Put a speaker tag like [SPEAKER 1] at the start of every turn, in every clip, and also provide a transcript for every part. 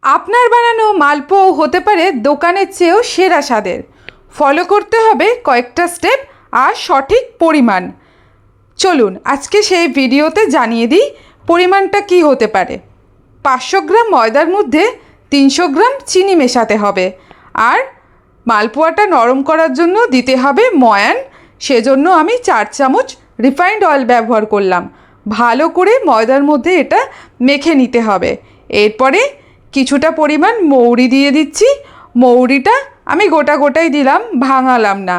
[SPEAKER 1] আপনার বানানো মালপোয়া হতে পারে দোকানের চেয়েও সেরা স্বাদের। ফলো করতে হবে কয়েকটা স্টেপ আর সঠিক পরিমাণ। চলুন আজকে সেই ভিডিওতে জানিয়ে দিই পরিমাণটা কি হতে পারে। 500 গ্রাম ময়দার মধ্যে 300 গ্রাম চিনি মেশাতে হবে। আর মালপোয়াটা নরম করার জন্য দিতে হবে ময়ান। সেজন্য আমি 4 চামচ রিফাইন্ড অয়েল ব্যবহার করলাম। ভালো করে ময়দার মধ্যে এটা মেখে নিতে হবে। এরপরে কিছুটা পরিমাণ মৌরি দিয়ে দিচ্ছি। মৌরিটা আমি গোটা গোটাই দিলাম, ভাঙালাম না।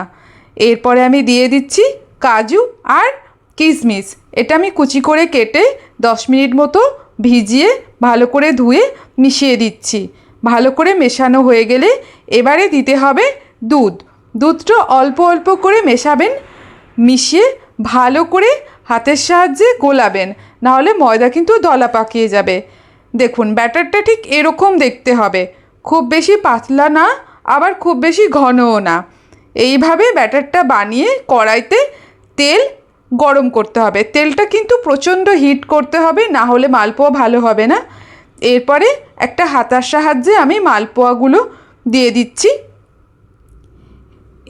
[SPEAKER 1] এরপরে আমি দিয়ে দিচ্ছি কাজু আর কিশমিশ। এটা আমি কুচি করে কেটে 10 মিনিট মতো ভিজিয়ে ভালো করে ধুয়ে মিশিয়ে দিচ্ছি। ভালো করে মেশানো হয়ে গেলে এবারে দিতে হবে দুধ। দুধটা অল্প অল্প করে মেশাবেন, মিশিয়ে ভালো করে হাতের সাহায্যে গোলাবেন, নাহলে ময়দা কিন্তু দলা পাকিয়ে যাবে। দেখুন ব্যাটারটা ঠিক এরকম দেখতে হবে, খুব বেশি পাতলা না আবার খুব বেশি ঘনও না। এইভাবে ব্যাটারটা বানিয়ে কড়াইতে তেল গরম করতে হবে। তেলটা কিন্তু প্রচণ্ড হিট করতে হবে, না হলে মালপোয়া ভালো হবে না। এরপরে একটা হাতার সাহায্যে আমি মালপোয়াগুলো দিয়ে দিচ্ছি।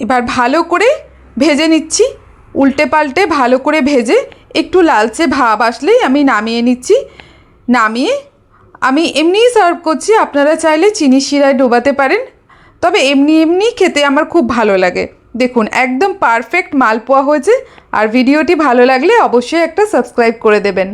[SPEAKER 1] এবার ভালো করে ভেজে নিচ্ছি, উল্টে পাল্টে ভালো করে ভেজে একটু লালচে ভাব আসলেই আমি নামিয়ে নিচ্ছি। নামিয়ে আমি এমনিই সার্ভ করছি, আপনারা চাইলে চিনি শিরায় ডোবাতে পারেন, তবে এমনি এমনি খেতে আমার খুব ভালো লাগে। দেখুন একদম পারফেক্ট মালপোয়া হয়েছে। আর ভিডিওটি ভালো লাগলে অবশ্যই একটা সাবস্ক্রাইব করে দেবেন।